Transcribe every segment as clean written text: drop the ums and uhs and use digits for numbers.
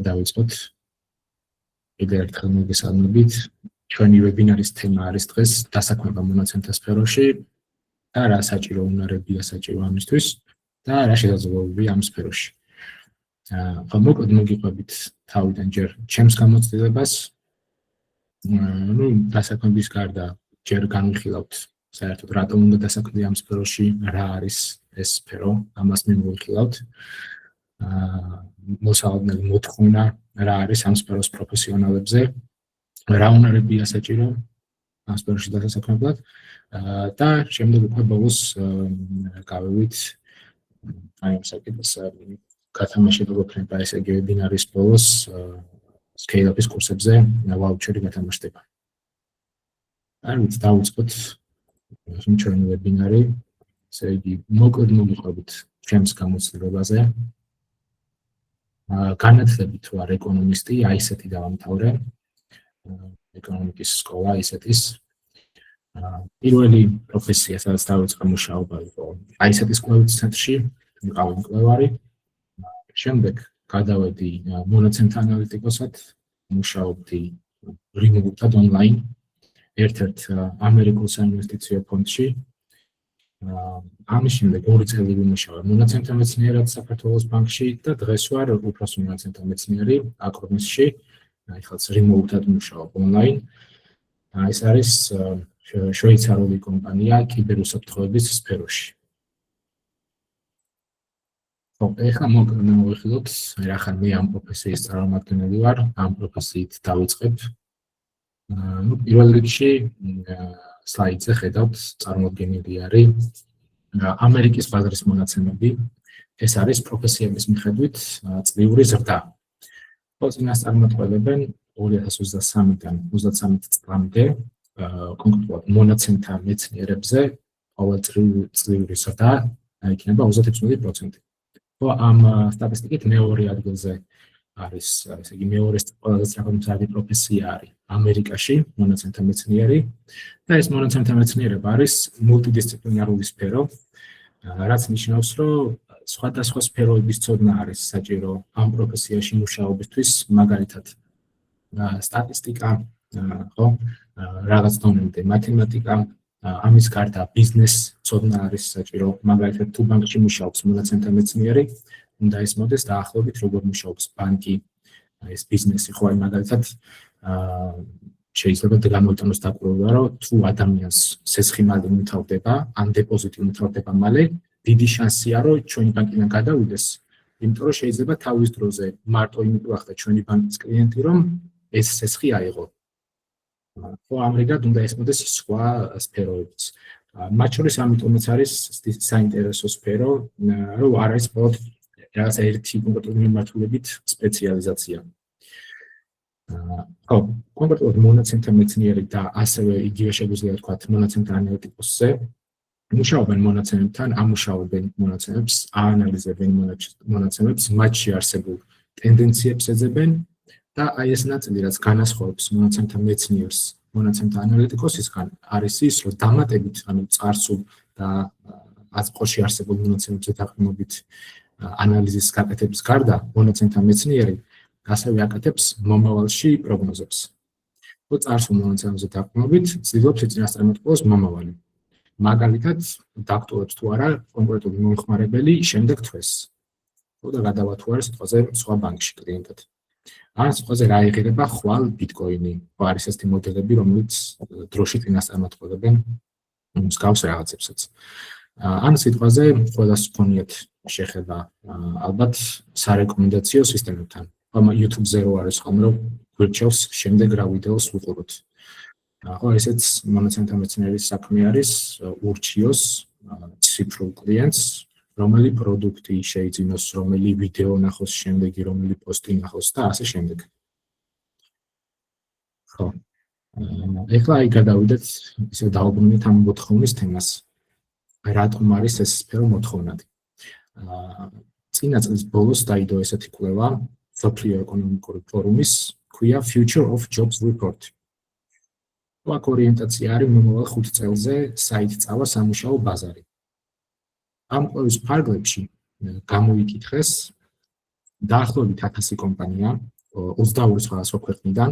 დავიწყოთ. კიდევ ერთხელ მოგესალმებით. ჩვენი ვებინარის თემა არის დღეს დასაქმება მონაცემთა სფეროში და რა საჭირო უნარებია საჭირო ამისთვის და რა შესაძლებლობებია ამ სფეროში. მოკლედ მოგიყვებით თავიდან ჯერ ჩემს გამოცდილებას. დასაქმების გარდა ჯერ განვიხილავთ საერთოდ რატომ უნდა დასაქმდე ამ სფეროში, რა არის ეს სფერო, ამას მივიხილავთ. მოსალოდნელი მოთხოვნა რა არის ამ სფეროს პროფესიონალებზე, რა უნარებია საჭირო ამ სფეროში დასაქმებლად და შემდეგ უკვე ბოლოს გავივით აი ამ საკითხს გათამაშებულ იქნება ესე იგი ვებინარის ბოლოს scale-up-ის კურსებზე ვაუჩერი გათამაშდება. არის დავიწყოთ ჩვენი ვებინარი, ესე იგი მოკლედ მოგიყვებით ჩემს გამოცდილებაზე. განათლებით ვარ ეკონომისტი, ICT დავამთავრე, ეკონომიკის სკოლა ICT-ის. პირველი პროფესია, სადაც დავიწყე მუშაობა იყო ICT-ის კვლევის ცენტრში, ვიყავი მკვლევარი. შემდეგ გადავედი მონაცემთა ანალიტიკოსად, მუშაობდი remote-ად online, ერთ-ერთ ამერიკულ საინვესტიციო ფონდში. ამის შემდეგ 2 წელი ვიმუშავე მონაცემთა მეცნიერად საქართველოს ბანკში და დღეს ვარ უფროსი მონაცემთა მეცნიერი აკრონისში. ახალს remote-ად მუშაობ online. ეს არის შვეიცარიული კომპანია კიბერუსაფრთხოების სფეროში. ეხლა მოვიხილოთ, რახან მე ამ პროფესიის წარმომადგენელი ვარ, ამ პროფესიით დავიწყებ. პირველ რიგში სლაიდზე ხედავთ წარმოდგენილი არის ამერიკის ბაზრის მონაცემები. ეს არის პროფესიების მიხედვით წლიური ზრდა. წინასწარმეტყველებენ 2023-დან 23 წლამდე კონკრეტულად მონაცემთა მეცნიერებზე ყოველწლიური ზრდა იქნება 37%. ამ სტატისტიკით მეორე ადგილზე არის, ესე იგი მეორე ყველაზე სახელმწიფო პროფესია არის ამერიკაში მონაცემთა მეცნიერი და ეს მონაცემთა მეცნიერება არის მულტიდისციპლინარული სფერო, რაც ნიშნავს, რომ სხვადასხვა სფეროების ცოდნა არის საჭირო ამ პროფესიაში მუშაობისთვის, მაგალითად სტატისტიკა, ხო, რაღაც დონემდე მათემატიკა, ამის გარდა ბიზნეს ცოდნა არის საჭირო, მაგალითად თუ ბანკში მუშაობს მონაცემთა მეცნიერი, უნდა ისმოდეს დაახლოებით როგორ მუშაობს ბანკი, ეს ბიზნესი, ხო, მაგალითად შეიძლება გამოიტანოს დაკვირვება, რომ თუ ადამიანს სესხი-მალე უმთავრდება, ან დეპოზიტი უმთავრდება მალე, დიდი შანსია, რომ ჩვენი ბანკიდან გადავიდეს, იმიტომ რომ შეიძლება თავის დროზე მარტო იმიტომ ახლა ჩვენი ბანკის კლიენტი, რომ ეს სესხი აიღო. ხო, ამრიგად უნდა ესმოდეს სხვა სფეროებიც. მათ შორის ამიტომაც არის საინტერესო სფერო, რომ არ არის მხოლოდ რაღაც ერთი კონკრეტული მიმართულებით სპეციალიზაცია. ხო, კონკრეტულად მონაცემთა მეცნიერი და ასევე იგივე შეგვიძლია ვთქვათ მონაცემთა ანალიტიკოსზე მუშაობენ მონაცემებთან, ამუშავებენ მონაცემებს, აანალიზებენ მონაცემებს, მათში არსებულ ტენდენციებს ეძებენ და აი ეს ნაწილი, რაც განასხვავებს მონაცემთა მეცნიერს მონაცემთა ანალიტიკოსისგან, არის ის, რომ დამატებით, ანუ წარსულ და აზრყოში არსებულ მონაცემებზე დაყრდნობით ანალიზის გაკეთების გარდა, მონაცემთა მეცნიერი ასევე აკეთებს მომავალში პროგნოზებს. ხო, წარსულ მონაცემებზე დაყრდნობით ცდილობს წინასწარმეტყველოს მომავალი. მაგალითად, დაქტოვებს თუ არა კონკრეტული მომხმარებელი შემდეგ თვეს. ხო, და გადავა თუ არა სიტყვაზე სხვა ბანკში კლიენტად. ან სიტყვაზე რა იღება ხვალ ბიტკოინი. ხო, არის ესეთი მოდელები, რომელიც დროში წინასწარმეტყველებენ მსგავს რაღაცებსაც. ან სიტყვაზე ყველას გქონიათ შეხება ალბათ სარეკომენდაციო სისტემებთან. YouTube-ზე რო არის ხოლმე რომ გვირჩევს შემდეგ რა ვიდეოს ვუყუროთ. ხო, ესეც მონაცემთა მეცნიერის საქმე არის ურჩიოს ციფრულ კლიენტს, რომელი პროდუქტი შეიძინოს, რომელი ვიდეო ნახოს შემდეგი, რომელი პოსტი ნახოს და ასე შემდეგ. ხო. ეხლა აი გადავიდეთ ისე დავუბრუნდეთ ამ მოთხოვნის თემას. რატომ არის ეს სფერო მოთხოვნადი? წინა წლის ბოლოს დაიდო ესეთი კვლევა მსოფლიო ეკონომიკური ფორუმის, ქვია Future of Jobs Report. აქ ორიენტაცია არის მომავალ 5 წელზე საით წავა სამუშაო ბაზარი. ამ კვლევის ფარგლებში გამოიკითხეს დაახლოებით 1000 კომპანია 22 სხვადასხვა ქვეყნიდან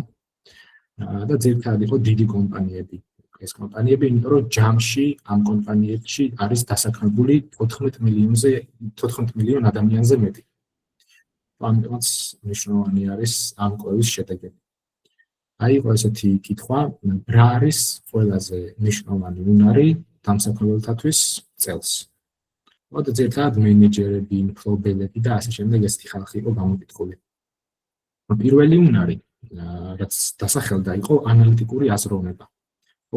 და ძირითადად იყო დიდი კომპანიები. ეს კომპანიები, იმიტომ რომ ჯამში ამ კომპანიებში არის დასაქმებული 14 მილიონ ადამიანზე მეტი. ამიტომაც მნიშვნელოვანი არის ამ კვლევის შედეგები. აი იყო ესეთი კითხვა, რა არის ყველაზე მნიშვნელოვანი უნარი დამსაქმებელთათვის წელს. მოდი ძირითადად მენეჯერები, მფლობელები და ასე შემდეგ ესეთი ხალხი იყო გამოკითხული. პირველი უნარი, რაც დასახელდა, იყო ანალიტიკური აზროვნება.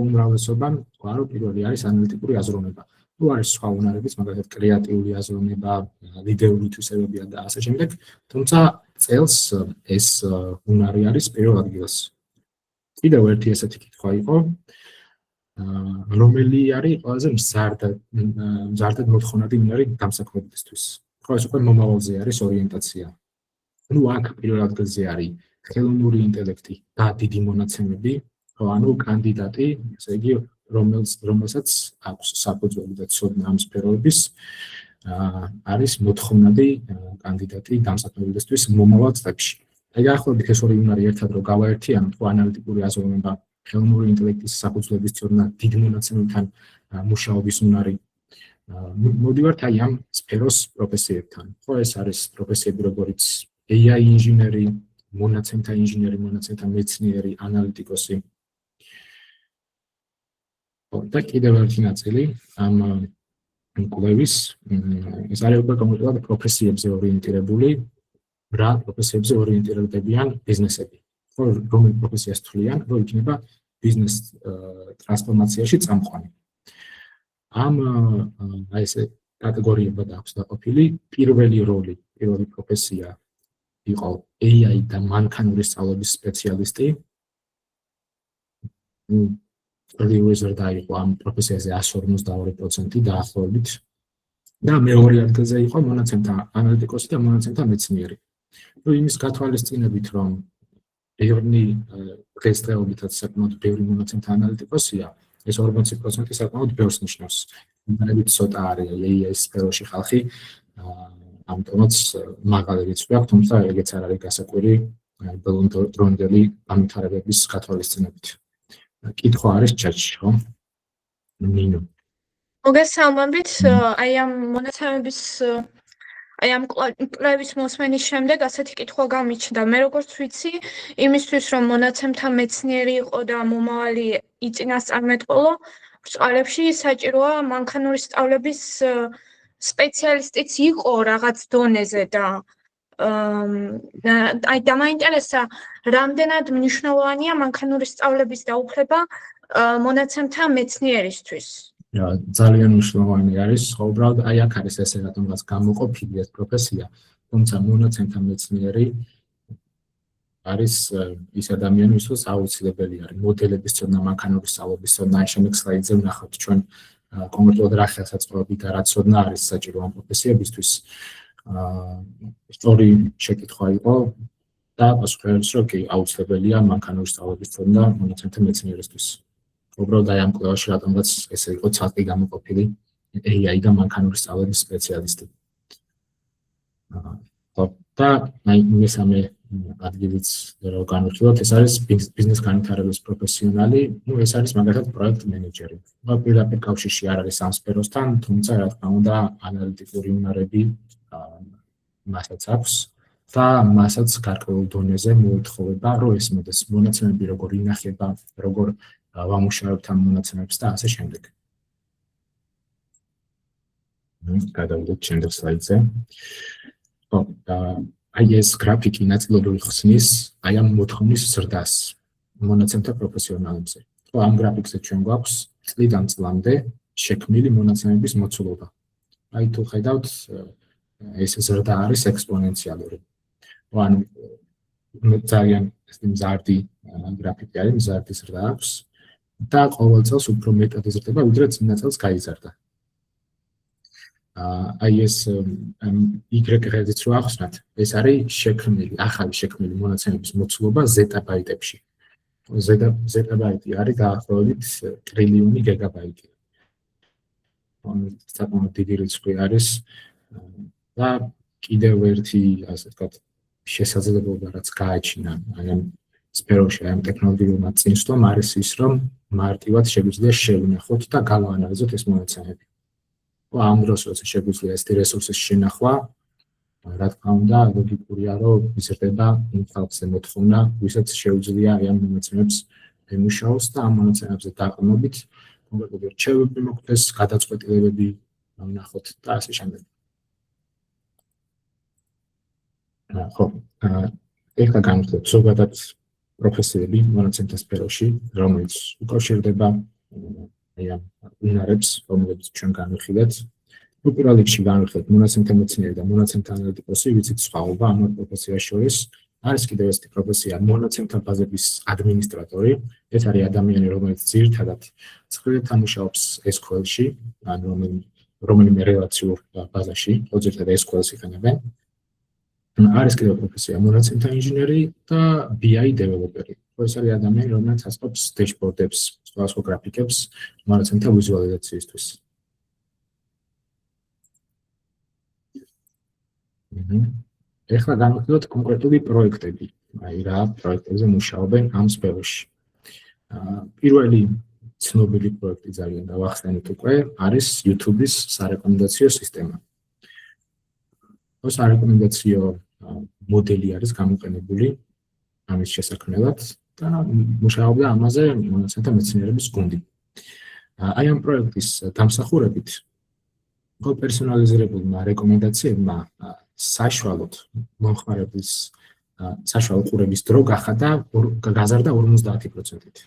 უმრავლესობამ თქვა, რომ პირველი არის ანალიტიკური აზროვნება. თუ არის სხვა უნარებიც, მაგალითად კრეატიული აზროვნება, ლიდერული თვისებებია და ასე შემდეგ, თუმცა წელს ეს უნარი არის პირველ ადგილას. კიდევ ერთი ესეთი კითხვა იყო, რომელი არის ყველაზე მზარდად მოთხოვნადი უნარი დამსაქმებელისთვის. ხო, ეს უკვე მომავალზე არის ორიენტაცია. ნუ აქ პირველ ადგილზე არის ხელოვნური ინტელექტი და დიდი მონაცემები, ანუ კანდიდატი, ესე იგი, რომელსაც აქვს საფუძველი და ცოდნა ამ სფეროების, არის მოთხოვნადი კანდიდატი დამსაქმებელისთვის მომავალ წლებში. აი დაახლოებით ეს ორი უნარი ერთად რო გავაერთიანოთ, თუ ანალიტიკური აზროვნება, ხელოვნური ინტელექტის საფუძვლების ცოდნა, დიდ მონაცემებთან მუშაობის უნარი. მოდივართ აი ამ სფეროს პროფესიებთან. ხო, ეს არის პროფესიები, როგორც AI ინჟინერი, მონაცემთა ინჟინერი, მონაცემთა მეცნიერი, ანალიტიკოსი. და კიდევ ერთი ნაწილი ამ კვლევის, ეს არის უკვე კონკრეტულად პროფესიებზე ორიენტირებული, რა პროფესიებზე ორიენტირდებიან ბიზნესები. ხო, რომელ პროფესიას თვლიან, რომ იქნება ბიზნეს ტრანსფორმაციაში წამყვანი. ამ აი ესე კატეგორიებად აქვს დაყოფილი. პირველი პროფესია იყო AI და მანქანური სწავლების სპეციალისტი. რეზერვდა იყო ამ პროფესიაზე 152% დაახლოებით. და მეორე ადგილზე იყო მონაცემთა ანალიტიკოსი და მონაცემთა მეცნიერი. ნუ იმის გათვალისწინებით, რომ ბევრი დღესდღეობითაც საკმაოდ ბევრი მონაცემთა ანალიტიკოსია, ეს 40% საკმაოდ ბევრს ნიშნავს. იმდენად ცოტა არის AI სფეროში ხალხი, ამიტომაც მაღალი რიცხვი აქვს, თუმცა ეგეც არ არის გასაკვირი ბოლომდროინდელი განვითარებების გათვალისწინებით. კითხვა არის ჩატში, ხო? ნინო. მოგესალმებით, აი ამ მონაცემების აი ამ კვლევის მოსმენის შემდეგ ასეთი კითხვა გამიჩნდა. მე როგორც ვიცი, იმისთვის რომ მონაცემთა მეცნიერი იყო და მომავალი იწინასწარმეტყველო, ბრწყალებში საჭიროა მანქანური სწავლების სპეციალისტიც იყო რაღაც დონეზე და აი დამაინტერესა, რამდენად მნიშვნელოვანია მანქანური სწავლების დაუფლება მონაცემთა მეცნიერისთვის. ძალიან მნიშვნელოვანი არის, ხო, უბრალოდ აი აქ არის ესე რატომღაც გამოყოფილი ეს პროფესია, თუმცა მონაცემთა მეცნიერი არის ის ადამიანი, ვისაც აუცილებელი არის მოდელების ცოდნა, მანქანური სწავლების ცოდნა. აი შემდეგ სლაიდზე ვნახავთ ჩვენ კონკრეტულად რა ხელსაწყოები და რა ცოდნა არის საჭირო ამ პროფესიებისთვის. სწორი შეკითხვა იყო და პასუხი არის, რომ კი აუცილებელია მანქანური სწავლების ცოდნა მონაცემთა მეცნიერისთვის. უბრალოდ აი ამ კვლევაში რატომღაც ესე იყო ცალკე გამოყოფილი AI და მანქანური სწავლების სპეციალისტი. და აი მესამე ადგილიც რო განვიხილოთ, ეს არის ბიზნეს განვითარების პროფესიონალი, ნუ ეს არის მაგალითად პროექტ მენეჯერი. პირდაპირ კავშირში არ არის ამ სფეროსთან, თუმცა რა თქმა უნდა ანალიტიკური უნარები მასაც აქვს და მასაც გარკვეულ დონეზე მოეთხოვება, რომ ესმოდეს მონაცემები როგორ ინახება, როგორ ვამუშავებთ ამ მონაცემებს და ასე შემდეგ. გადავიდეთ შემდეგ სლაიდზე. აი ეს გრაფიკი ნაწილობრივ ხსნის აი ამ მოთხოვნის ზრდას მონაცემთა პროფესიონალებზე. ხო, ამ გრაფიკზე ჩვენ გვაქვს წლიდან წლამდე შექმნილი მონაცემების მოცულობა. აი თუ ხედავთ, ეს ზრდა არის ექსპონენციალური. ანუ ძალიან მზარდი გრაფიკი არის, მზარდი ზრდა აქვს. და ყოველ წელს უფრო მეტად იზრდება, ვიდრე წინა წელს გაიზარდა. აი ეს Y-ით რო ახსნათ, ეს არის ახალი შექმნილი მონაცემების მოცულობა ზეტაბაიტებში. ზეტაბაიტი არის დაახლოებით ტრილიონი გიგაბაიტი. ანუ საკმაოდ დიდი რიცხვი არის და კიდევ ერთი, ასე ვთქვათ, შესაძლებლობა, რაც გააჩინა ამ სფეროში, ამ ტექნოლოგიურმა წინსვლამ არის ის, რომ მარტივად შეგვიძლია შევინახოთ და გავაანალიზოთ ეს მონაცემები. ამ დროს, როცა შეგვიძლია ეს რესურსის შენახვა, რა თქმა უნდა, ლოგიკურია, რომ იზრდება იმ ხალხზე მოთხოვნა, ვისაც შეუძლია ამ მონაცემებს ემუშაოს და ამ მონაცემებზე დაყრდნობით კონკრეტული რჩევები მოგვდეს, გადაწყვეტილებები ვნახოთ და ასე შემდეგ. ხო, ეხლა განვიხილოთ ზოგადად პროფესიები მონაცემთა სფეროში, რომელიც უკავშირდება ამ უნარებს, რომლებიც ჩვენ განვიხილეთ. პირველ რიგში განვიხილეთ მონაცემთა მეცნიერი და მონაცემთა ანალიტიკოსი, ვიცით სხვაობა ამ პროფესიას შორის. არის კიდევ ერთი პროფესია მონაცემთა ბაზების ადმინისტრატორი. ეს არის ადამიანი, რომელიც ძირითადად ცხრილთან მუშაობს SQL-ში, ან რომელიმე რელაციურ ბაზაში, ძირითადად SQL-ს იყენებენ. არის კიდევ პროფესია მონაცემთა ინჟინერი და BI დეველოპერი. ეს არის ადამიანი, რომელიც ასწავლებს დეშბორდებს, სხვადასხვა გრაფიკებს მონაცემთა ვიზუალიზაციისთვის. ეხლა განვიხილოთ კონკრეტული პროექტები, აი რა პროექტებზე მუშაობენ ამ სფეროში. პირველი ცნობილი პროექტი ძალიან დავახსენეთ უკვე, არის YouTube-ის სარეკომენდაციო სისტემა. ეს სარეკომენდაციო მოდელი არის გამოყენებული ამის შესაქმნელად და მუშაობდა ამაზე მონაცემთა მეცნიერების გუნდი. აი ამ პროექტის დამსახურებით პერსონალიზირებულმა რეკომენდაციებმა საშუალოდ მომხმარებლის საშუალო ყურების დრო გაზარდა 50%-ით.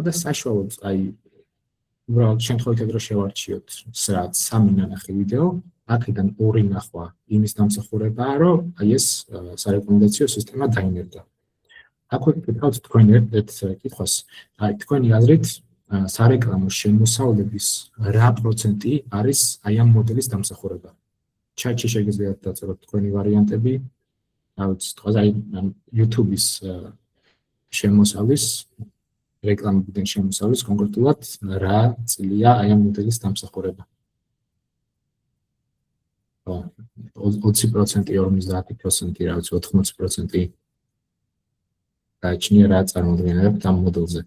და საშუალოდ აი უბრალოდ შემთხვევით დრო შევარჩიოთ სრად 3 ნახევარი ვიდეო, აქედან 2 ნახვა იმის დამსახურებაა, რომ აი ეს სარეკომენდაციო სისტემა დაინერგა. აქ ვიკითხავთ თქვენ ერთ კითხვას, აი თქვენი აზრით სარეკლამო შემოსავლების რა პროცენტი არის აი ამ მოდელის დამსახურება? Chat-ში შეგიძლიათ დაწეროთ თქვენი ვარიანტები. აი YouTube-ის შემოსავლის რეკლამებიდან შემოსავლის კონკრეტულად რა წლია აი ამ მოდელის დამსახურება. 20%, 50%, რაც 80% გააჩნია რა წარმოადგენთ ამ მოდელზე.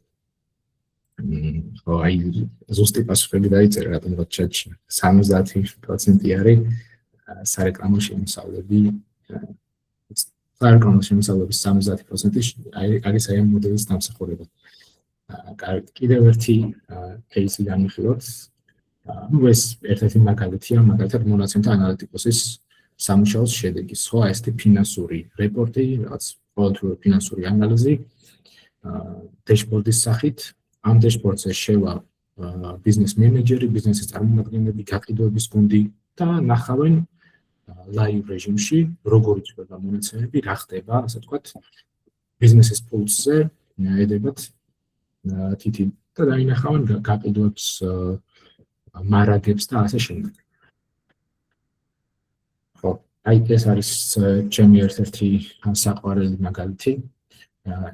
ხო, აი ზუსტი პასუხები დაიწერა რატომ chat-ში 70% არის სარეკლამო შემოსავლები. სარეკლამო შემოსავლების 70% არის აი ამ მოდელის დამსახურება. კიდევ ერთი кейსი განვიხილოთ. ეს ერთ-ერთი მაგალითია, მაგალითად მონაცემთა ანალიტიკოსის სამუშაოს შედეგი. ხო, ეს ფინანსური რეპორტი, რაც ყოველთვიურა ფინანსური ანალიზი დეშბორდის სახით. ამ დეშბორდზე შევა ბიზნეს მენეჯერი, ბიზნესის წარმომადგენლები, გაყიდვების გუნდი და ნახავენ live რეჟიმში, როგორ იწვება მონაცემები, რა ხდება, ასე ვთქვათ, ბიზნესის პულსზე, ედებათ თითი და დაინახავენ გაყიდვებს, მარაგებს და ასე შემდეგ. ხო, აი ეს არის ჩემი ერთ-ერთი საყვარელი მაგალითი.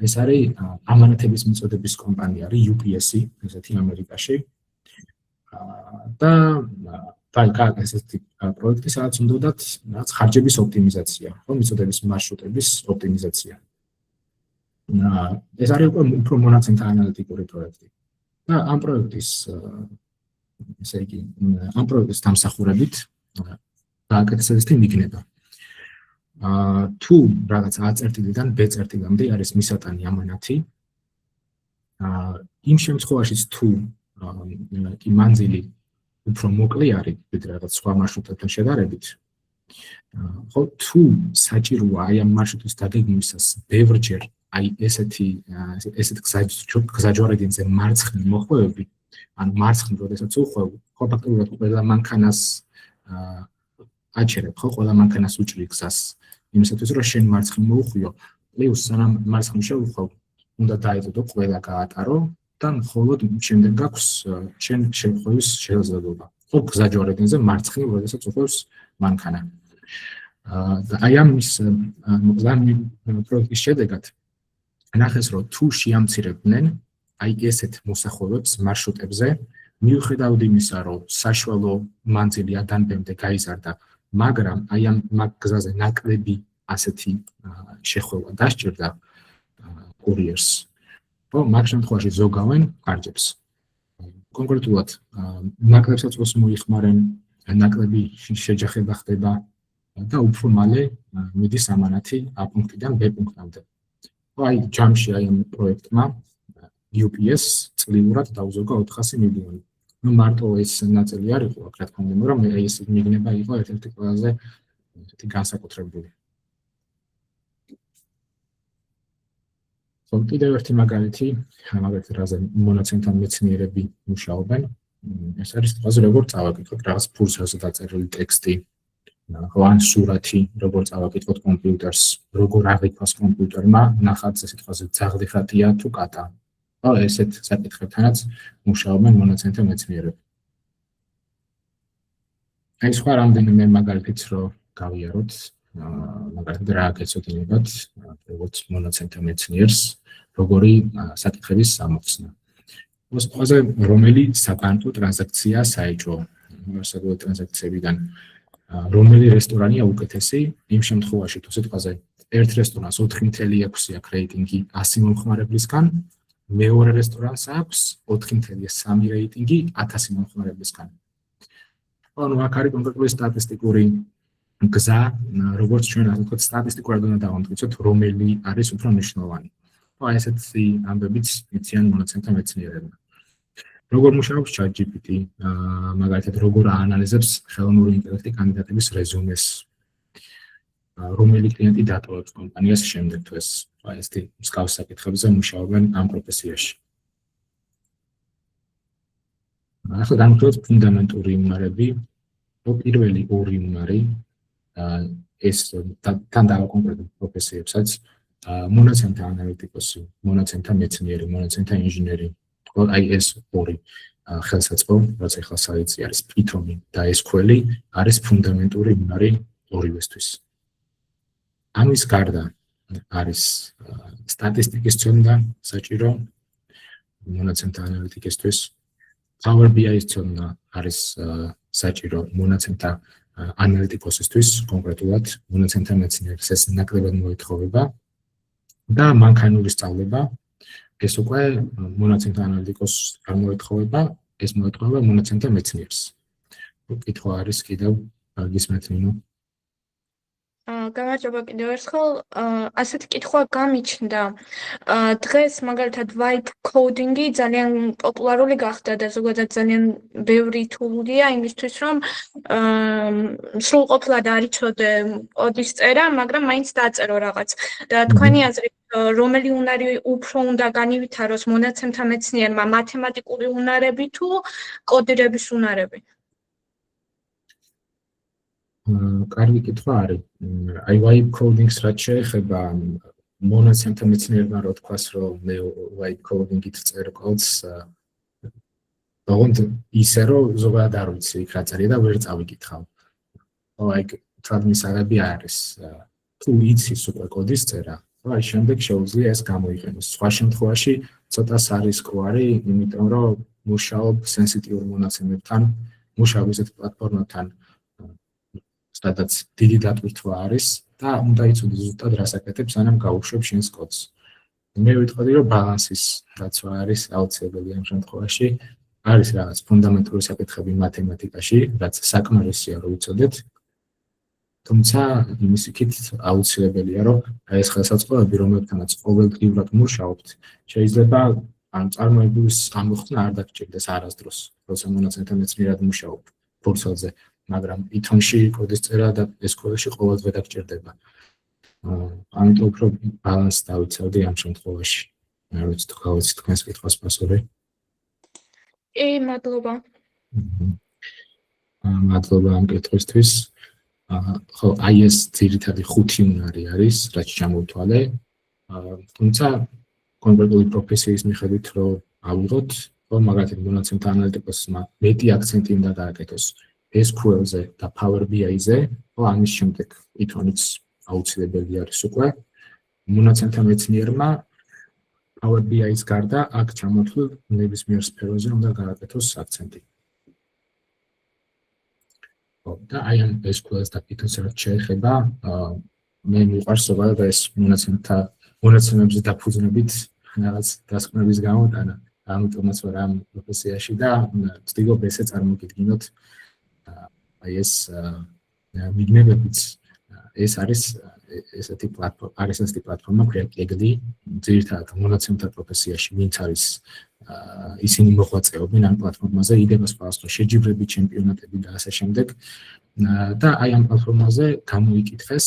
ეს არის ამანათების მიწოდების კომპანია, არის UPS, ესეთი ამერიკაში. და ესეთი პროექტი, სადაც უნდათ რაც ხარჯების ოპტიმიზაცია, ხო, მიწოდების მარშრუტების ოპტიმიზაცია. ეს არის უფრო მონაცემთა ანალიტიკური პროექტი. და ამ პროექტის ესე იგი, ამ პროექტის დამსახურებით გააკეთებთ იქნება. თუ რაღაც A წერტილიდან B წერტილამდე არის მისატანი ამანათი, იმ შემთხვევაშიც თუ კი მანძილი უფრო მოკლე არის, ვიდრე რაღაც სხვა მარშრუტებთან შედარებით, ხო, თუ საჭიროა აი ამ მარშრუტის დაგეგმვისას ბევრჯერ აი ესეთ გზაჯვარედინზე მარცხნივ მოხვევები, ან მარცხნივ როდესაც უხვევ, ხო, ფაქტობრივად ყველა მანქანას აჩერებ, ხო, ყველა მანქანას უჭრი გზას. იმისათვის რომ შენ მარცხნივ მოუხვიო, პლუს სანამ მარცხნივ შევხვევ, უნდა დაეწოდო ყველა გაატარო და მხოლოდ შემდეგ გაქვს შენ შეხვევის შესაძლებლობა. ხო, გზაჯვარედინზე მარცხნივ როდესაც უხვევს მანქანა. აი ამის პროექტის შედეგად ნახეს, რომ თუ შეამცირებდნენ აი ესეთ მოსახვევებს მარშრუტებზე, მიუხედავად იმისა, რომ საშუალო მანძილი A-დან B-მდე გაიზარდა მაგრამ აი ამ მაგზაზე ნაკლები ასეთი შეხვევა დასჭირდა კურიერს. მაგ შემთხვევაში ზოგავენ ხარჯებს. კონკრეტულად ნაკლებსაც ოს მოიხმარენ, ნაკლები შეჯახება ხდება და უფრო მალე მიდის ამანათი A პუნქტიდან B პუნქტამდე. აი ჯამში აი ამ პროექტმა UPS წლიურად დაუზოგა 400 მილიონი. მარტო ეს ნაწილი არ იყო, რა თქმა უნდა, მაგრამ ეს მიგნება იყო ერთ-ერთი ყველაზე განსაკუთრებული. კიდევ ერთი მაგალითი, მაგალითად რაზე მონაცემთან მეცნიერები მუშაობენ, ეს არის თქვაზე როგორ წავაკითხოთ რაღაც ფურცელზე დაწერილი ტექსტი, ან სურათი, როგორ წავაკითხოთ კომპიუტერს, როგორ აღიქვას კომპიუტერმა ნახატზე სიტყვაზე ძაღლი ხატია თუ კატა. ესეთ საკითხებთანაც მუშაობენ მონაცემთა მეცნიერები. აი სხვა რამდენიმე მაგალითიც რო გავიაროთ, მაგალითად რა გეცოდინებათ, როგორც მონაცემთა მეცნიერს, როგორი საკითხების ამოხსნა. ყველაზე რომელი საბანკო ტრანზაქცია საეჭვო, საბანკო ტრანზაქციებიდან რომელი რესტორანია უკეთესი, იმ შემთხვევაში თუ სიტყვაზე ერთ რესტორანს 4.6 აქვს რეიტინგი 100 მომხმარებლისგან, მეორე რესტორანს აქვს 4.3 რეიტინგი 1000 მომხმარებლისგან. ანუ აქ არის კონკრეტული სტატისტიკური გზა, როგორც ჩვენ ასე ვთქვათ, სტატისტიკურად უნდა დავამტკიცოთ, რომელი არის უფრო მნიშვნელოვანი. ესეთი ამბებიც იციან მონაცემთა მეცნიერებმა. როგორ მუშაობს ChatGPT, მაგალითად, როგორ აანალიზებს ხელოვნური ინტელექტი კანდიდატების რეზუმეს, რომელი კლიენტი დატოვებს კომპანიას შემდეგ თუ ეს ესეთი მსგავს საკითხებზე მუშაობენ ამ პროფესიაში. ახლა განვიხილოთ ფუნდამენტური უნარები, პირველი ორი უნარი, ეს თან დავაკონკრეტებთ პროფესიებსაც, მონაცემთა ანალიტიკოსი, მონაცემთა მეცნიერი, მონაცემთა ინჟინერი, აი ეს ორი ხელსაწყო, რაც ახლა საიტზე არის Python და SQL-ი, არის ფუნდამენტური უნარი ორივესთვის. ამის გარდა არის სტატისტიკის ცოდნა საჭირო მონაცემთა ანალიტიკისთვის, Power BI-ის ცოდნა არის საჭირო მონაცემთა ანალიტიკოსისთვის, კონკრეტულად მონაცემთა მეცნიერის ეს ნაკლებად მოეთხოვება და მანქანური სწავლება, ეს უკვე მონაცემთა ანალიტიკოსს არ მოეთხოვება, ეს მოეთხოვება მონაცემთა მეცნიერს. კითხვა არის კიდევ გისმენთ ნინო? გამარჯობა კიდევ ერთხელ, ასეთი კითხვა გამიჩნდა. დღეს მაგალითად vibe coding-ი ძალიან პოპულარული გახდა და ზოგადად ძალიან ბევრი tool-ია იმისთვის, რომ სრულყოფილად არ იცოდე კოდის წერა, მაგრამ მაინც დაწერო რაღაც. და თქვენი აზრით, რომელი უნარი უფრო უნდა განივითაროს მონაცემთა მეცნიერმა, მათემატიკური უნარები თუ კოდირების უნარები? კარგი კითხვა არის. აი vibe coding-ს რაც შეეხება მონაცემთა მეცნიერებმა რო თქვას, რომ მე vibe coding-ით წერ კოდს, ოღონდ ისე რომ ზოგადად არ ვიცი იქ რა წერია და ვერ წავიკითხავ. აი თვალმისაღები არის. თუ იცის უკვე კოდის წერა, აი შემდეგ შეუძლია ეს გამოიყენოს. სხვა შემთხვევაში ცოტა სარისკო არის, იმიტომ რომ მუშაობ სენსიტიურ მონაცემებთან, მუშაობ ისეთ პლატფორმებთან, სადაც დიდი დატვირთვა არის და უნდა იცოდე ზუსტად რას აკეთებს, სანამ გაუშვებ შენს კოდს. მე ვიტყოდი, რომ ბალანსის დაცვა არის აუცილებელი ამ შემთხვევაში. არის რაღაც ფუნდამენტური საკითხები მათემატიკაში, რაც საკმარისია რომ ვიცოდეთ. თუმცა იმის იქით აუცილებელია, რომ ეს ხელსაწყოები, რომლებთანაც ყოველდღიურად მუშაობთ, შეიძლება ან წარმოებულის ამოხსნა არ დაგჭირდეს არასდროს, როცა მონაცემთა მეცნიერად მუშაობ ფურცელზე. მაგრამ Python-ში კოდის წერა და SQL-ში ყოველდღე დაგჭირდება. ამიტომ უფრო ბალანსს დავიცავდი ამ შემთხვევაში. არ ვიცი თუ გავიცით თქვენს კითხვას პასუხი. მადლობა. მადლობა ამ კითხვისთვის. ხო, აი ეს ძირითადი ხუთი უნარი არის, რაც ჩამოვთვალე. თუმცა კონკრეტული პროფესიის მიხედვით რომ ავიღოთ, რომ მაგალითად მონაცემთა ანალიტიკოსმა მეტი აქცენტი უნდა გააკეთოს SQL-ზე და Power BI-ზე, ამის შემდეგ Python-იც აუცილებელი არის უკვე. მონაცემთა მეცნიერმა Power BI-ის გარდა აქ ჩამოთვლილ ნებისმიერ სფეროზე უნდა გააკეთოს აქცენტი. და აი ამ SQL-ს და Python-ს რაც შეეხება, მე მიყვარს ზოგადად ეს მონაცემებზე დაფუძნებით რაღაც დასკვნების გამოტანა, ამიტომაც ვარ ამ პროფესიაში და ვცდილობ ესე წარმოგიდგინოთ აი ეს მიგნებებიც ეს არის ესეთი პლატფორმა Kegli, ძირითადად მონაცემთა პროფესიაში ვინც არის ისინი მოღვაწეობენ ამ პლატფორმაზე, იდეას პასუხი შეჯიბრები, ჩემპიონატები და ასე შემდეგ. და აი ამ პლატფორმაზე გამოიკითხეს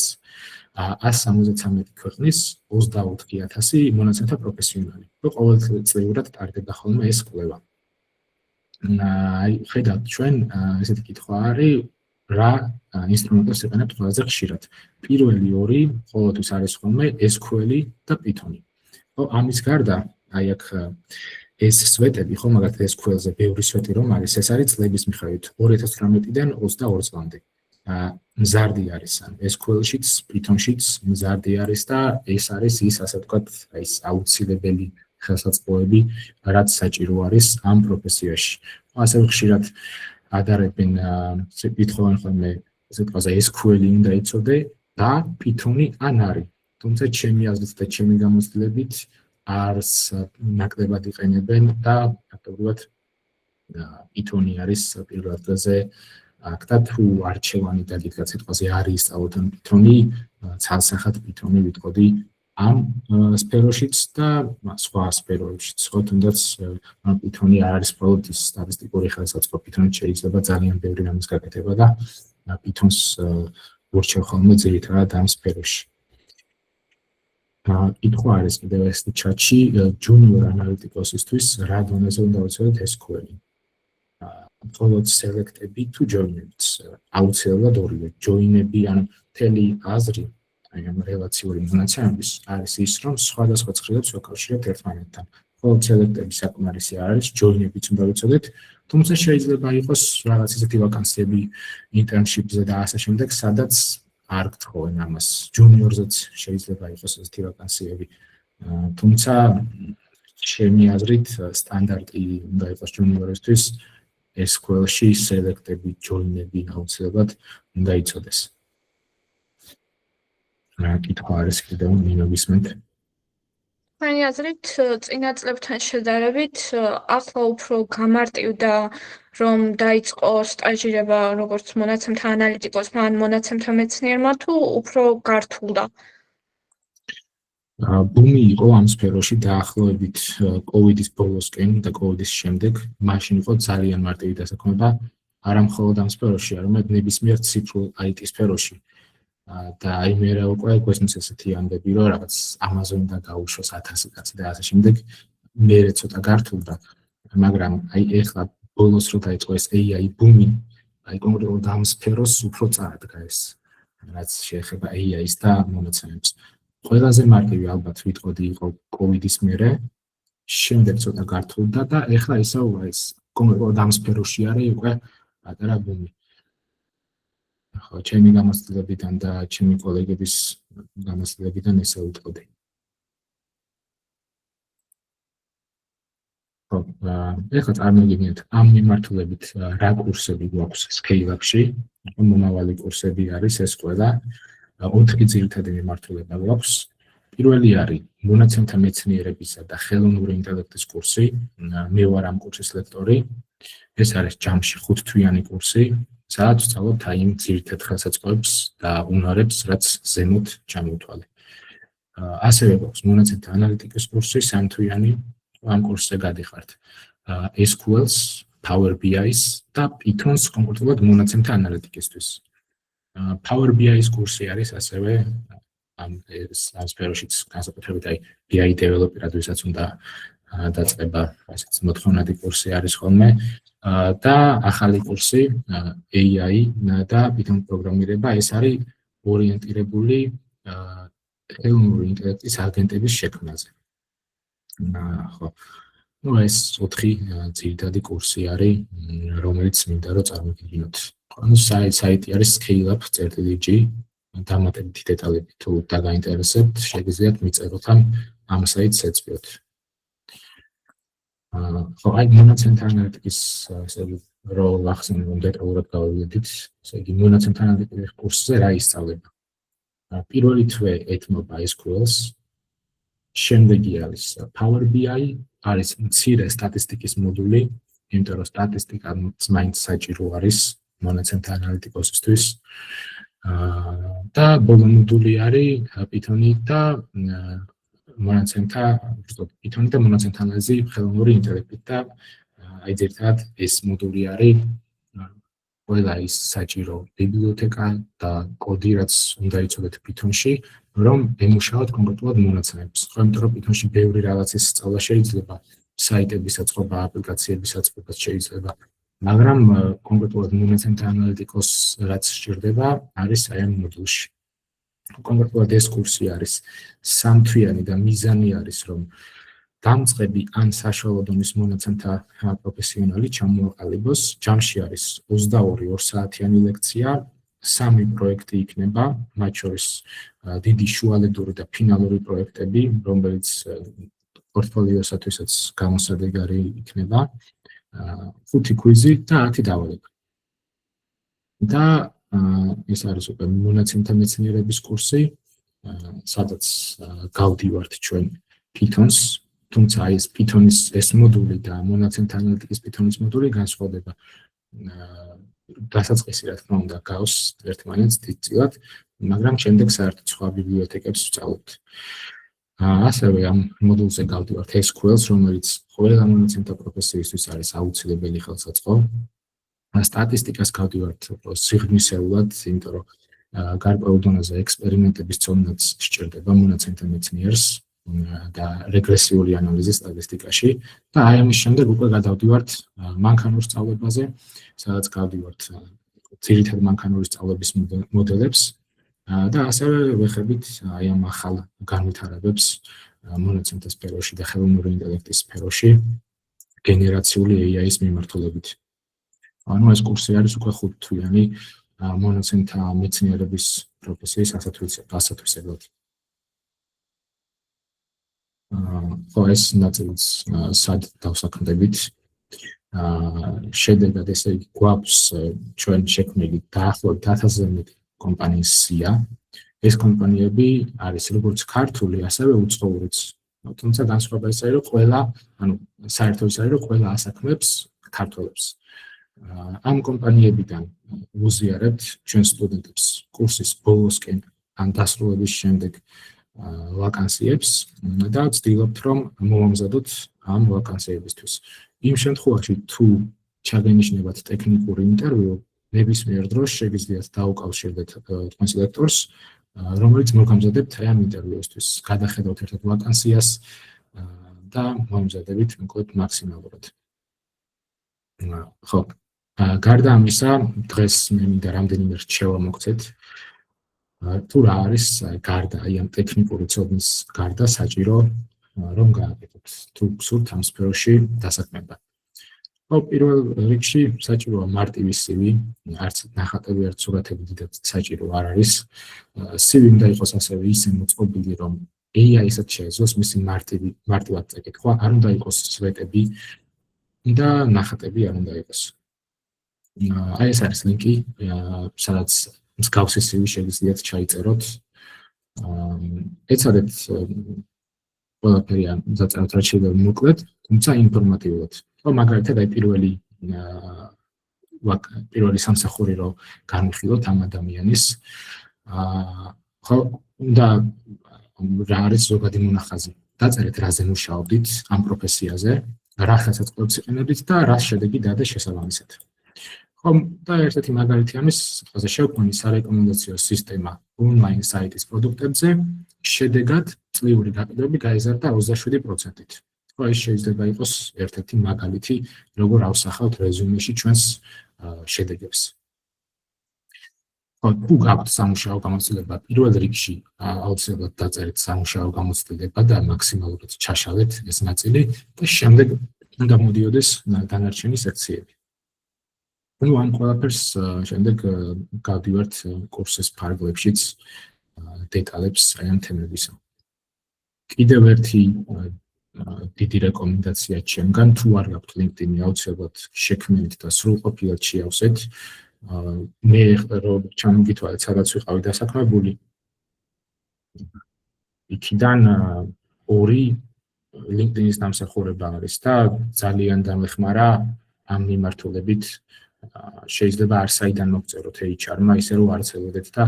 173 ქვეყნის 24,000 მონაცემთა პროფესიონალი. ყოველწლიურად ტარდება ხოლმე ეს კვლევა. აი ხედავთ ჩვენ ესეთი კითხვა არის რა ინსტრუმენტებს იყენებთ ყველაზე ხშირად. პირველი ორი ყოველთვის არის ხოლმე SQL და Python. ამის გარდა აი აქ ეს სვეტები ხო მაგალითად SQL-ზე ბევრი სვეტი რომ არის, ეს არის წლების მიხედვით 2018-დან 22 წლამდე. მზარდი არის ან SQL-შიც, Python-შიც მზარდი არის და ეს არის ის ასე ვთქვათ, აი ეს აუცილებელი ხელსაწყოები, რაც საჭირო არის ამ პროფესიაში. ასე ხშირად ადარებენ კითხავენ ხოლმე ესე თქვა SQL-ი უნდა იცოდე და Python-ი ან არის. თუმცა ჩემი აზრით და ჩემი გამოცდილებით არს ნაკლებად იყენებენ და ფაქტობრივად Python-ი არის პირველ ადგილზე აქ და თუ არჩევანი დაგიდგა სიტყვაზე არის ისწავლოთ Python-ი, ცალსახად Python-ი ვიტყოდი ამ სფეროშიც და სხვა სფეროებშიც. ხო თუნდაც Python-ი არ არის მხოლოდ ის სტატისტიკური ხელსაწყო, Python-ით შეიძლება ძალიან ბევრი რამის გაკეთება და Python-ს ურჩევ ხოლმე ძირითადად ამ სფეროში. კითხვა არის კიდევ ეს ჩატში junior analytics-ისთვის რა დონეზე უნდა ვიცოდეთ SQL-ი. მხოლოდ select-ები თუ join-ებიც აუცილებლად ორივე. join-ები ან მთელი აზრი აი ამ რელაციური მონაცემების არის ის რომ სხვადასხვა ცხრილებს ვაკავშირებთ ერთმანეთთან. მხოლოდ select-ები საკმარისი არ არის, join-ებიც უნდა ვიცოდეთ, თუმცა შეიძლება იყოს რაღაც ისეთი ვაკანსიები internship-ზე და ასე შემდეგ, სადაც არ გთხოვენ ამას. junior-ზეც შეიძლება იყოს ესეთი ვაკანსიები. თუმცა ჩემი აზრით სტანდარტი უნდა იყოს junior-ისთვის SQL-ში select-ები, join-ები აუცილებლად უნდა იცოდეს. კითხვა არის კიდევ მინოგისმენთ. Თქვენი აზრით წინა წლებთან შედარებით ახლა უფრო გამარტივდა რომ დაიწყო სტაჟირება როგორც მონაცემთა ანალიტიკოსმა ან მონაცემთა მეცნიერმა თუ უფრო გართულდა? ბუმი იყო ამ სფეროში დაახლოებით COVID-ის ბოლოსკენ და COVID-ის შემდეგ, მაშინ იყო ძალიან მარტივი დასაქმება, არა მხოლოდ ამ სფეროში, არამედ ნებისმიერ ციფრულ IT სფეროში. და აი მე რა უკვე გვესმის ესეთი ამბები, რომ რაღაც Amazon-და გაუშვეს 1000 კაცი და ასე შემდეგ, მე ცოტა გართულდა, მაგრამ აი ეხლა ბოლოს რო დაიწყო ეს AI ბუმი, აი კონკრეტულად ამ სფეროს უფრო წარადგა ეს, რაც შეეხება AI-ს და მონაცემებს. ყველაზე მარტივი ალბათ ვიტყოდი იყო COVID-ის მერე, შემდეგ ცოტა გართულდა და ეხლა ისევ ეს კონკრეტულად ამ სფეროში არის უკვე პატარა ბუმი. ხო, ჩემი გამოცდილებიდან და ჩემი კოლეგების გამოცდილებიდან ესე ვიტყოდი. ხო, ეხლა წარმოგიდგენთ ამ მიმართულებით რა კურსები გვაქვს Scale-Up-ში. მომავალი კურსები არის ეს ყველა. 4 ძირითადი მიმართულება გვაქვს. პირველი არის მონაცემთა მეცნიერებისა და ხელოვნური ინტელექტის კურსი. მე ვარ ამ კურსის ლექტორი. ეს არის ჯამში 5 თვიანი კურსი. სადაც ვსწავლობთ აი იმ ძირითად ხელსაწყოებს და უნარებს, რაც ზემოთ ჩამოვთვალე. ასევე გვაქვს მონაცემთა ანალიტიკის კურსი 3 თვიანი, ამ კურსზე გადიხართ. SQL-ს, Power BI-ს და Python-ს კონკრეტულად მონაცემთა ანალიტიკისთვის. Power BI-ის კურსი არის ასევე ამ სფეროშიც განსაკუთრებით აი BI developer-ად ვისაც უნდა დაწყება, ასეთ მოთხოვნადი კურსი არის ხოლმე. და ახალი კურსი AI და Python პროგრამირება, ეს არის ორიენტირებული ხელოვნური ინტელექტის აგენტების შექმნაზე. ხო. Ну ეს 4 ძირითადი კურსი არის, რომელიც მინდა რომ წარმოგიდგინოთ. ანუ საიტი არის scaleup.g. დამატებითი დეტალები თუ დაგაინტერესებთ, შეგიძლიათ მიწეროთ ამ საიტს ეწვიოთ. ხო, აი მონაცემთა ანალიტიკის როლ ახსენე რომ დეტალურად გავივედით, ესე იგი მონაცემთა ანალიტიკის კურსზე რა ისწავლება. პირველი თვე ეთმობა SQL-ს, შემდეგი არის Power BI, არის მცირე სტატისტიკის მოდული, იმიტომ რომ სტატისტიკა მაინც საჭირო არის მონაცემთა ანალიტიკოსისთვის. და ბოლო მოდული არის Python-ი და Python-ი და მონაცემთა ანალიზი ხელოვნური ინტელექტით და აი ძირითადად ეს მოდული არის ყველა ის საჭირო ბიბლიოთეკა და კოდი, რაც უნდა იცოდეთ Python-ში, რომ ემუშაოთ კონკრეტულად მონაცემებს. ხო, იმიტომ რომ Python-ში ბევრი რაღაცის სწავლა შეიძლება, საიტების აწყობა, აპლიკაციების აწყობა შეიძლება, მაგრამ კონკრეტულად მონაცემთა ანალიტიკოს რაც სჭირდება, არის აი ამ მოდულში. კონკრეტულად ეს კურსი არის სამთვიანი და მიზანი არის, რომ დამწყები ან საშუალო დონის მონაცემთა პროფესიონალი ჩამოაყალიბოს. ჯამში არის 22 2-საათიანი ლექცია, 3 პროექტი იქნება, მათ შორის დიდი შუალედური და ფინალური პროექტები, რომელიც პორტფოლიოსათვისაც გამოსადეგარი იქნება, 5 კვიზი და 10 დავალება. და ეს არის უკვე მონაცემთა მეცნიერების კურსი, სადაც გავდივართ ჩვენ Python-ს, თუმცა ეს Python-ის ეს მოდული და მონაცემთა ანალიტიკის Python-ის მოდული განსხვავდება. დასაწყისი რა თქმა უნდა გავს ერთმანეთს დიდწილად, მაგრამ შემდეგ საერთოდ სხვა ბიბლიოთეკებს ვსწავლობთ. ასევე ამ მოდულზე გავდივართ SQL-ს, რომელიც ყველა მონაცემთა პროფესიისთვის არის აუცილებელი ხელსაწყო. სტატისტიკას გავდივართ სიღრმისეულად, იმიტომ რომ გარკვეულ დონეზე ექსპერიმენტების ცოდნაც სჭირდება მონაცემთა მეცნიერს და რეგრესიული ანალიზის სტატისტიკაში და აი ამის შემდეგ უკვე გადავდივართ მანქანურ სწავლებაზე, სადაც გავდივართ ძირითად მანქანური სწავლების მოდელებს და ასევე ვეხებით აი ამ ახალ განვითარებებს მონაცემთა სფეროში და ხელოვნური ინტელექტის სფეროში გენერაციული AI-ის მიმართულებით. ანუ ეს კურსი არის უკვე 5 თვიანი მონაცემთა მეცნიერების პროფესიის ასათვისებლად. ხო, ეს ნაწილიც სად დავსაქმდებით. შედეგად ესე იგი გვაქვს ჩვენ შექმნილი დაახლოებით 1000-ზე მეტი კომპანიის სია. ეს კომპანიები არის როგორც ქართული, ასევე უცხოურიც. თუმცა განსხვავება ის არის, რომ ყველა, ანუ საერთოდ ის არის, რომ ყველა ასაქმებს ქართველებს. ამ კომპანიებიდან ვუზიარებთ ჩვენ სტუდენტებს კურსის ბოლოსკენ ან დასრულების შემდეგ ვაკანსიებს და ვცდილობთ, რომ მოვამზადოთ ამ ვაკანსიებისთვის. იმ შემთხვევაში, თუ ჩაგენიშნებათ ტექნიკური ინტერვიუ, ნებისმიერ დროს შეგიძლიათ დაუკავშირდეთ თქვენს ლექტორს, რომელიც მოგამზადებთ ამ ინტერვიუსთვის. გადახედავთ ერთად ვაკანსიას და მომზადებით მოკლედ მაქსიმალურად. ხო, გარდა ამისა, დღეს მე მინდა რამდენიმე რჩევა მოგცეთ. თუ რა არის გარდა აი ამ ტექნიკური ცოდნის გარდა საჭირო რომ გააკეთოთ თუ გსურთ ამ სფეროში დასაქმება. ხო, პირველ რიგში საჭიროა მარტივი CV, არც ნახატები, არც სურათები დიდად საჭირო არ არის. CV უნდა იყოს ასევე ისე მოწყობილი, რომ AI-საც შეეძლოს მისი მარტივად წაკითხვა, არ უნდა იყოს სვეტები და ნახატები არ უნდა იყოს. აი ეს არის ლინკი, სადაც მსგავსი CV შეგიძლიათ ჩაიწეროთ. ეცადეთ ყველაფერი დაწეროთ რაც შეიძლება მოკლედ, თუმცა ინფორმატიულად. ხო, მაგალითად აი პირველი სამსახური რო განვიხილოთ ამ ადამიანის. ხო, და რა არის ზოგადი მონახაზი. დაწერეთ რაზე მუშაობდით ამ პროფესიაზე, რა ხელსაწყოებს იყენებდით და რა შედეგი დადეს შესაბამისად. ხო, და ერთ-ერთი მაგალითი ამის ყველაზე შევქმნით სარეკომენდაციო სისტემა ონლაინ საიტის პროდუქტებზე, შედეგად წლიური გაყიდვები გაიზარდა 27%-ით. ხო, ეს შეიძლება იყოს ერთ-ერთი მაგალითი, როგორ ავსახავთ რეზუმეში ჩვენს შედეგებს. ხო, თუ გაქვთ სამუშაო გამოცდილება, პირველ რიგში აუცილებლად დაწერეთ სამუშაო გამოცდილება და მაქსიმალურად ჩაშალეთ ეს ნაწილი და შემდეგ უნდა მოდიოდეს დანარჩენი სექციები. ნუ ამ ყველაფერს შემდეგ გავდივართ კურსის ფარგლებშიც დეტალებს აი ამ თემებისა. კიდევ ერთი დიდი რეკომენდაცია ჩემგან, თუ არ გაქვთ LinkedIn-ი, აუცილებლად შექმნით და სრულყოფილად შეავსეთ. მე რომ ჩამოგითვალეთ, სადაც ვიყავი დასაქმებული, იქიდან ორი LinkedIn-ის დამსახურება არის და ძალიან დამეხმარა ამ მიმართულებით. შეიძლება არ საიდან მოგწეროთ HR-მა, ისე რომ არ ელოდეთ და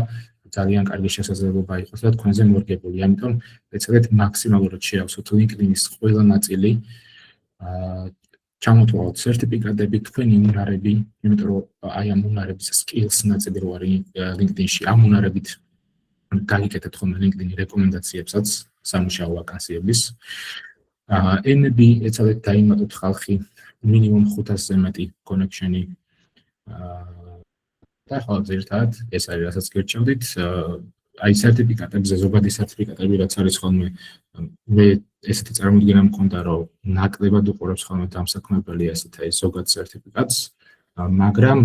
ძალიან კარგი შესაძლებლობა იყოს და თქვენზე მორგებული. ამიტომ ეცადეთ მაქსიმალურად შეავსოთ LinkedIn-ის ყველა ნაწილი. ჩამოთვალოთ სერტიფიკატები, თქვენი უნარები, იმიტომ რომ აი ამ უნარების skills ნაწილი რო არის LinkedIn-ში, ამ უნარებით გაიგეთეთ ხოლმე LinkedIn-ი რეკომენდაციებსაც სამუშაო ვაკანსიების. ენები ეცადეთ დაიმატოთ ხალხი, მინიმუმ 500-ზე მეტი connection-ი. და ხო ზირთად ეს არის რასაც გერჩევდით. აი სერტიფიკატებზე ზოგადი სერტიფიკატები რაც არის ხოლმე მე ესეთი წარმოდგენა მქონდა რომ ნაკლებად უყურებს ხოლმე დამსაქმებელი ასეთ აი ზოგად სერტიფიკატს, მაგრამ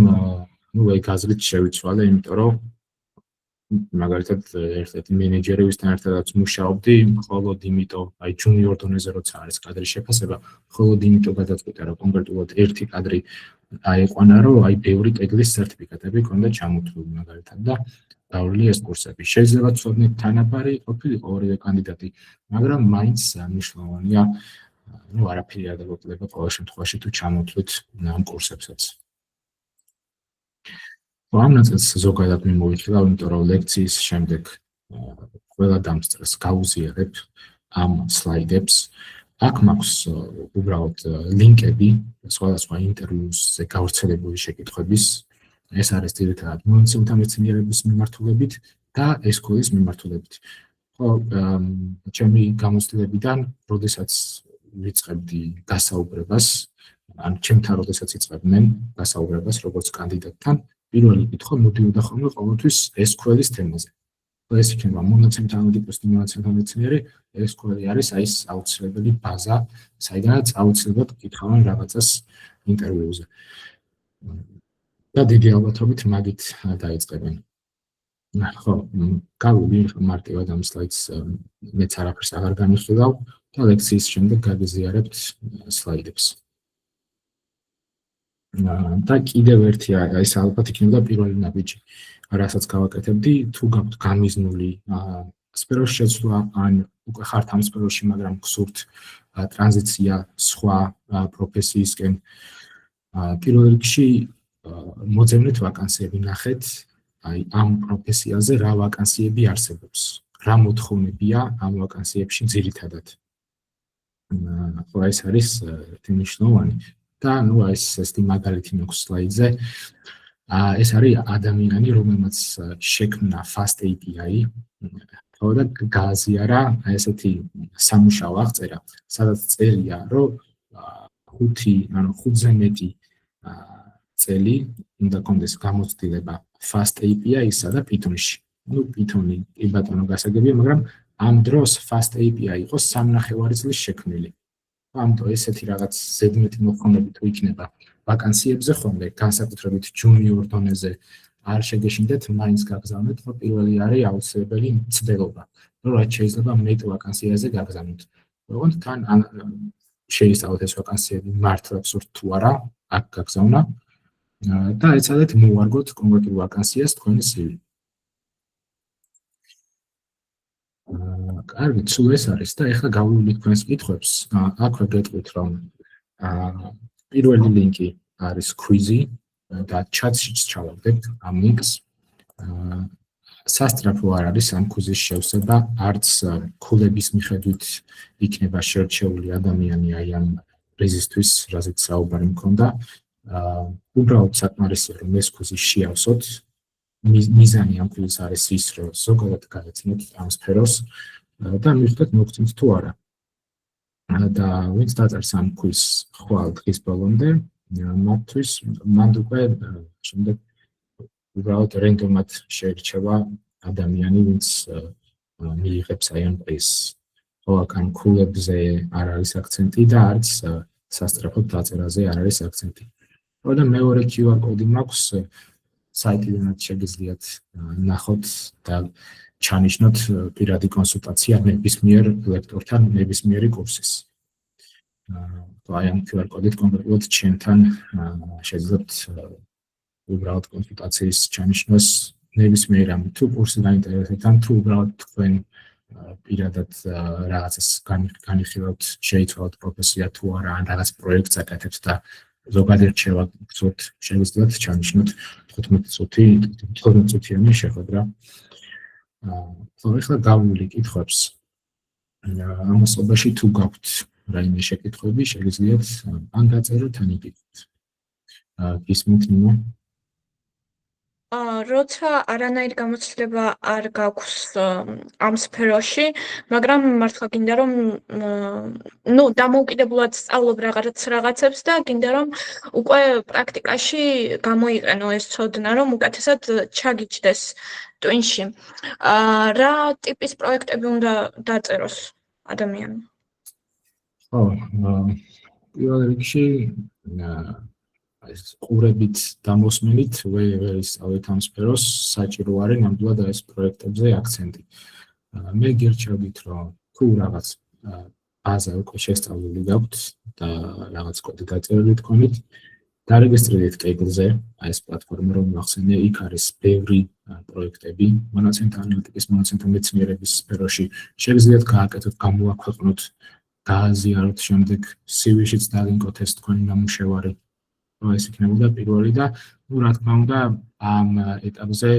ნუ ეგ აზრით შევიცვალე, იმიტომ რომ მაგალითად ერთ-ერთი მენეჯერი ვისთან ერთადაც მუშაობდი, მხოლოდ იმიტომ, აი ჯუნიორ დონეზე როცა არის კადრის შეფასება, მხოლოდ იმიტომ გადაწყვიტა რომ კონკრეტულად ერთი კადრი აეყვანა, რომ აი ბევრი კედლის სერტიფიკატები ქონდა ჩამოთვლილი მაგალითად და დავრილი ეს კურსები. შეიძლება ცოდნით თანაბარი ყოფილიყო ორივე კანდიდატი, მაგრამ მაინც მნიშვნელოვანია, ნუ არაფერი არ დაგოკლება ყოველ შემთხვევაში თუ ჩამოთვლით ამ კურსებსაც. ამ ნაწილს ზოგადად მიმოვიხილავ, იმიტომ რომ ლექციის შემდეგ ყველა დამსწრეს გავუზიარებ ამ სლაიდებს. აქ მაქვს უბრალოდ ლინკები სხვადასხვა ინტერვიუზე გავრცელებული შეკითხვების. ეს არის ძირითადად მონაცემთა მეცნიერების მიმართულებით და SQL-ის მიმართულებით. ხო, ჩემი გამოცდილებიდან, როდესაც ვიწყებდი გასაუბრებას, ან ჩემთან როდესაც იწყებდნენ გასაუბრებას როგორც კანდიდატთან, პირველი კითხვა მოდიოდა ხოლმე ყოველთვის SQL-ის თემაზე. ეს იქნება მონაცემთა ანალიტიკოსი და მონაცემთა მეცნიერი, SQL-ი არის აი ეს აუცილებელი ბაზა, საიდანაც აუცილებლად კითხავენ რაღაცას ინტერვიუზე. და დიდი ალბათობით მაგით დაიწყებენ. ხო, გავიგე მარტივად ამ სლაიდს მეც არაფერს აღარ განვიხილავ და ლექციის შემდეგ გაგიზიარებთ სლაიდებს. და კიდევ ერთი ეს ალბათ იქნება პირველი ნაბიჯი, რასაც გავაკეთებდი, თუ გაქვთ გამიზნული სფეროს შეცვლა, ან უკვე ხართ ამ სფეროში, მაგრამ გსურთ ტრანზიცია სხვა პროფესიისკენ. პირველ რიგში მოძებნეთ ვაკანსიები, ნახეთ აი ამ პროფესიაზე რა ვაკანსიები არსებობს, რა მოთხოვნებია ამ ვაკანსიებში ძირითადად. ხო, ეს არის ერთი მნიშვნელოვანი და ნუ ეს მაგალითი მაქვს სლაიდზე. ეს არის ადამიანი, რომელმაც შექმნა Fast API, ხო და გააზიარა ესეთი სამუშაო აღწერა, სადაც წერია, რომ 5-ზე მეტი წელი უნდა კონდეს გამოცდილება Fast API-ისა და Python-ში. ნუ Python-ი კი ბატონო გასაგებია, მაგრამ ამ დროს Fast API იყოს 3.5 წლის შექმნილი. ამიტომ ესეთი რაღაც ზედმეტი მოთხოვნები თუ იქნება ვაკანსიებზე ხოლმე, განსაკუთრებით ჯუნიორ დონეზე არ შეგეშინდეთ, მაინც გაგზავნეთ, რომ პირველი არის აუცილებელი მცდელობა, რომ რაც შეიძლება მეტ ვაკანსიაზე გაგზავნოთ. ოღონდ თან შეისწავლეთ ეს ვაკანსიები მართლა გსურთ თუ არა, აქ გაგზავნა და ეცადეთ მოუარგოთ კონკრეტულ ვაკანსიას თქვენი CV. კარგი, სულ ეს არის და ეხლა გავუვლით თქვენს კითხვებს. აქვე გეტყვით, რომ პირველი ლინკი არის quiz-ი და chat-ში ჩავაგდებთ ამ ლინკს. სასწრაფო არ არის ამ quiz-ის შევსება, არც ქულების მიხედვით იქნება შერჩეული ადამიანი აი ამ პრიზისთვის, რაზეც საუბარი მქონდა. უბრალოდ საკმარისია, რომ ეს quiz-ი შეავსოთ. მიზანი ამ quiz-ის არის ის, რომ ზოგადად გაეცნოთ ამ სფეროს და მივხვდეთ მოგწონთ თუ არა. და ვინც დაწერს ამ quiz-ს ხვალ დღის ბოლომდე, მათთვის მანდ უკვე შემდეგ უბრალოდ რენდომად შეირჩევა ადამიანი, ვინც მიიღებს აი ამ პრიზს. ხო, აქ ამ ქულებზე არ არის აქცენტი და არც სასწრაფოდ დაწერაზე არ არის აქცენტი. ხო და მეორე QR კოდი მაქვს, საიტიდანაც შეგიძლიათ ნახოთ და ჩანიშნოთ პირადი კონსულტაცია ნებისმიერ ლექტორთან ნებისმიერი კურსის. აი ამ QR კოდით კონკრეტულად ჩემთან შეძლებთ უბრალოდ კონსულტაციის ჩანიშნოს ნებისმიერ ამ თუ კურსი გაინტერესებთ ან თუ უბრალოდ თქვენ პირადად რაღაცას განიხილავთ, შეიცვალოთ პროფესია თუ არა, ან რაღაც პროექტს აკეთებთ და ზოგადად რჩევა გწევთ, შეგიძლიათ ჩანიშნოთ 15 წუთიანი შეხვედრა. ახლა გავული კითხვებს. ამასობაში თუ გაქვთ რაიმე შეკითხვები, შეგიძლიათ ან დაწეროთ, ან იკითხოთ. გისმით ნინო? როცა არანაირი გამოცდილება არ გაქვს ამ სფეროში, მაგრამ მართლა გინდა რომ დამოუკიდებლად სწავლობ რაღაცებს და გინდა რომ უკვე პრაქტიკაში გამოიყენო ეს ცოდნა, რომ უკეთესად ჩაგიჯდეს ტვინში. რა ტიპის პროექტები უნდა დაწეროს ადამიანმა? ხო, პირველ რიგში ყურებით დამოსმენით ვერ ისწავლეთ ამ სფეროს, საჭირო არის ნამდვილად ეს პროექტებზე აქცენტი. მე გირჩევთ, რომ თუ რაღაც ბაზა უკვე შესწავლილი გაქვთ და რაღაც კოდი დაწერილი თქვენით, დარეგისტრირდეთ Kaggle-ზე, აი ეს პლატფორმა რომ ახსენე, იქ არის ბევრი პროექტები მონაცემთა ანალიტიკის, მონაცემთა მეცნიერების სფეროში. შეგიძლიათ გააკეთოთ, გამოაქვეყნოთ, გააზიაროთ, შემდეგ CV-შიც დაგინკოთ ეს თქვენი ნამუშევარი. ეს იქნებოდა პირველი და რა თქმა უნდა ამ ეტაპზე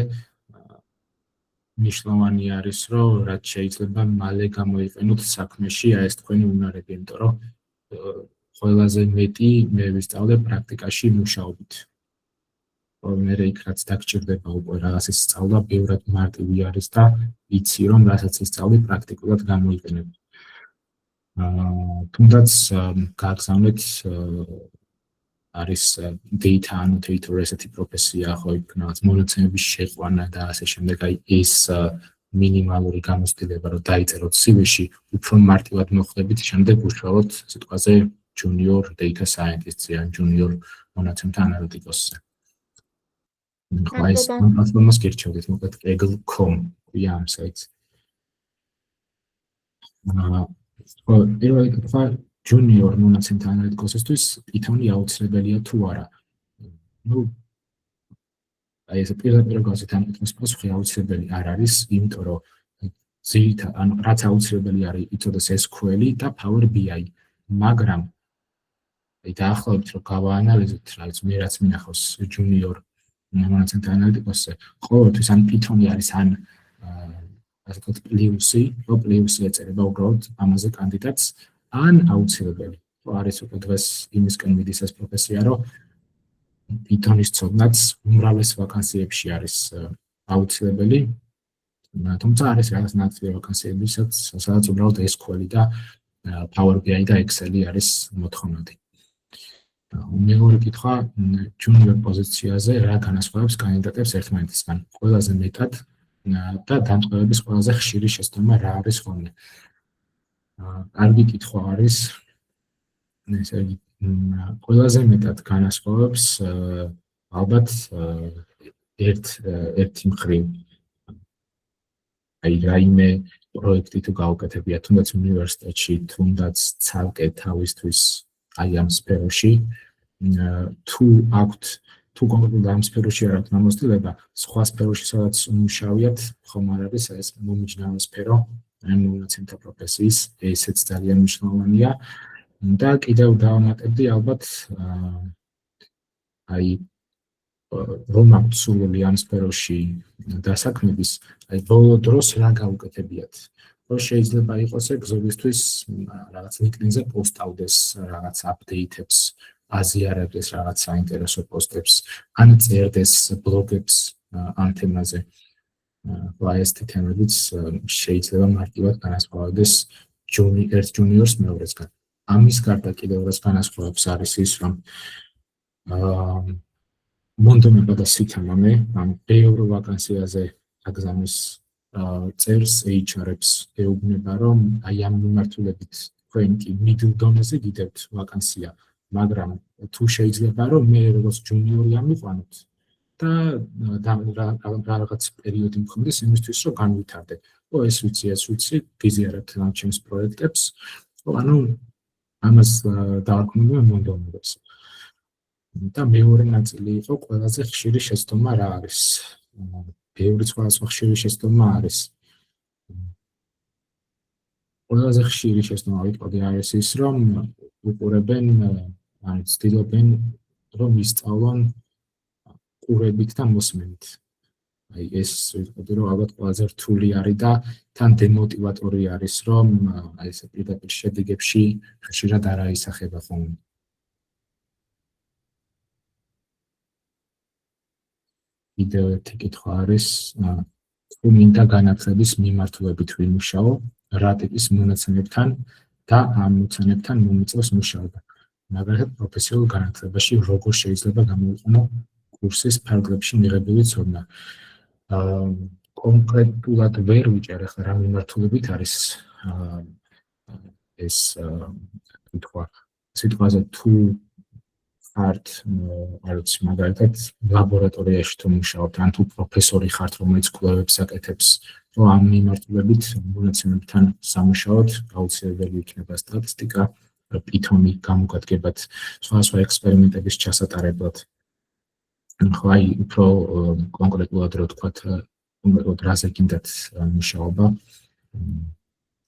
მნიშვნელოვანი არის რომ რაც შეიძლება მალე გამოიყენოთ საქმეში ეს თქვენი უნარები, იმიტომ რომ ყველაზე მეტი მე ვისწავლე პრაქტიკაში მუშაობით. მე იქ რაც დაგჭირდება უკვე რაღაცის სწავლა ბევრად მარტივი არის და იცი რომ რასაც ისწავლე პრაქტიკულად გამოიყენებ. თუნდაც გაგზავნეთ არის data annotator ესეთი პროფესია, ხო იქ რაღაც მონაცემების შეყვანა და ასე შემდეგ, აი ეს მინიმალური გამოცდილება რომ დაიწეროთ CV-ში, უფრო მარტივად მოხდებით, შემდეგ უშუალოდ სიტყვაზე junior data scientist-ზე ან junior მონაცემთა ანალიტიკოსზე. ხო ეს პლატფორმას გირჩევთ, მოკლედ Kaggle.com ქვია ამ საიტს. ხო, პირველი კითხვა junior მონაცემთა ანალიტიკოსისთვის Python-ი აუცილებელია თუ არა? აი ეს პირდაპირ გავზეთ ამ კითხვის პასუხი აუცილებელი არ არის, იმიტომ რომ რაც აუცილებელი არის იწოდეს SQL-ი და Power BI, მაგრამ აი დაახლოებით რომ გავაანალიზოთ რაც მე რაც მინახავს junior მონაცემთა ანალიტიკოსზე, ყოველთვის ან Python-ი არის ან ასე ვთქვათ პლუსი ეწერება უბრალოდ ამაზე კანდიდატს ან აუცილებელი. არის უკვე დღეს იმისკენ მიდის ეს პროფესია, რომ Python-ის ცოდნაც უმრავლეს ვაკანსიებში არის აუცილებელი. თუმცა არის რაღაც ნაწილი ვაკანსიები, სადაც უბრალოდ SQL-ი და Power BI და Excel-ი არის მოთხოვნადი. მეორე კითხვა junior პოზიციაზე რა განასხვავებს კანდიდატებს ერთმანეთისგან? ყველაზე მეტად და დამწყებების ყველაზე ხშირი შეცდომა რა არის ხოლმე? კარგი კითხვა არის. ესე იგი, ყველაზე მეტად განასხვავებს ალბათ ერთი მხრივ. აი რაიმე პროექტი თუ გაუკეთებია, თუნდაც უნივერსიტეტში, თუნდაც ცალკე თავისთვის აი ამ სფეროში, თუ აქვთ თუ კონკრეტულად ამ სფეროში არ აქვთ გამოცდილება, სხვა სფეროში სადაც უმუშავიათ, ხომ არ არის ეს მომიჯნავე სფერო, ან მონაცემთა პროფესიის, ესეც ძალიან მნიშვნელოვანია. და კიდევ დავამატებდი ალბათ აი რომ აქვთ სურვილი ამ სფეროში დასაქმების, აი ბოლო დროს რა გაუკეთებიათ. რომ შეიძლება იყოს ეგ ზოგისთვის რაღაც LinkedIn-ზე პოსტავდეს რაღაც აპდეიტებს, აზიარებდეს რაღაც საინტერესო პოსტებს, ან წერდეს ბლოგებს ამ თემაზე. ეს თემებიც შეიძლება მარტივად განასხვავდეს ერთ juniors მეორესგან. ამის გარდა კიდევ რაც განასხვავებს არის ის, რომ მონდომება და სითამამე ამ ბევრ ვაკანსიაზე აგზავნის წერს HR-ებს ეუბნება, რომ აი ამ მიმართულებით თქვენ კი middle დონეზე გიდევთ ვაკანსია, მაგრამ თუ შეიძლება რომ მე როგორც junior-ი ამიყვანოთ და რაღაც პერიოდი მქონდეს იმისთვის, რომ განვითარდე. ეს ვიცი, გიზიარებთ ამ ჩემს პროექტებს. ანუ ამას დაარქმევენ მონდომერებს. და მეორე ნაწილი იყო ყველაზე ხშირი შეცდომა რა არის. ბევრი სხვადასხვა ხშირი შეცდომა არის. ყველაზე ხშირი შეცდომა ვიტყოდი არის ის, რომ უყურებენ, ცდილობენ, რომ ისწავლონ ყურებით და მოსმენით. აი ეს ვიტყოდი, რომ ალბათ ყველაზე რთული არის და თან დემოტივატორი არის, რომ აი ეს პირდაპირ შედეგებში ხშირად არ აისახება ხოლმე. კიდევ ერთი კითხვა არის, თუ მინდა განათლების მიმართულებით ვიმუშაო, რა ტიპის მონაცემებთან და ამ მონაცემებთან მომიწევს მუშაობა. მაგალითად, პროფესიულ განათლებაში როგორ შეიძლება გამოვიყენო კურსის ფარგლებში მიღებული ცოდნა. კონკრეტულად ვერ ვიჭერ ახლა რა მიმართულებით არის ეს კითხვა. სიტყვაზე თუ ხართ, არ ვიცი, მაგალითად, ლაბორატორიაში თუ მუშაობთ, ან თუ პროფესორი ხართ, რომელიც კვლევებს აკეთებს, რომ ამ მიმართულებით მონაცემებთან სამუშაოდ აუცილებელი იქნება სტატისტიკა, პითონი გამოგადგებად, სხვადასხვა ექსპერიმენტების ჩასატარებლად. ხო, აი, უფრო კონკრეტულად რო ვთქვათ, კონკრეტულად რაზე გინდათ მუშაობა,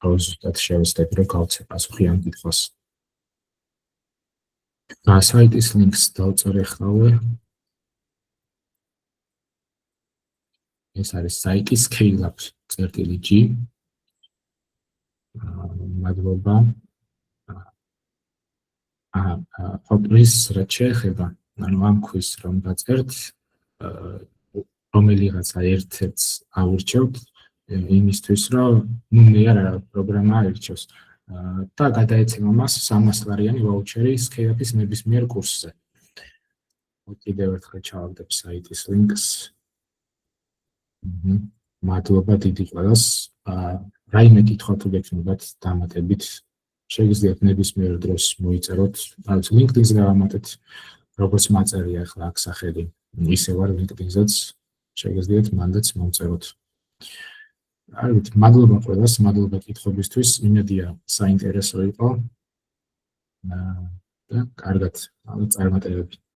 ზუსტად შევეცდები, რომ გავცე პასუხი ამ კითხვას. საიტის ლინკს დავწერე ხავე. ეს არის საიტი scaleup.g. მადლობა. ოპრის რაც შეეხება, ანუ ამ ქვის რომ დაწერთ, რომელიღაცა ერთ-ერთს ავირჩევთ იმისთვის, რომ მე არა პროგრამა აირჩევს. და გადაეცემა მას 300 ლარიანი ვაუჩერი scaleup-ის ნებისმიერ კურსზე. კიდევ ერთხელ ჩავაგდებ საიტის ლინკს. მადლობა დიდი ყველას. რაიმე კითხვა თუ გექნებათ დამატებით, შეგიძლიათ ნებისმიერ დროს მოიწეროთ. რაც LinkedIn-ზე გავამატეთ, როგორც მაწერია ახლა აქ სახელი. ისე ვარ LinkedIn-ზეც, შეგიძლიათ მანდაც მომწეროთ. მადლობა ყველას, მადლობა კითხვებისთვის, იმედია საინტერესო იყო. და კარგად, წარმატებები.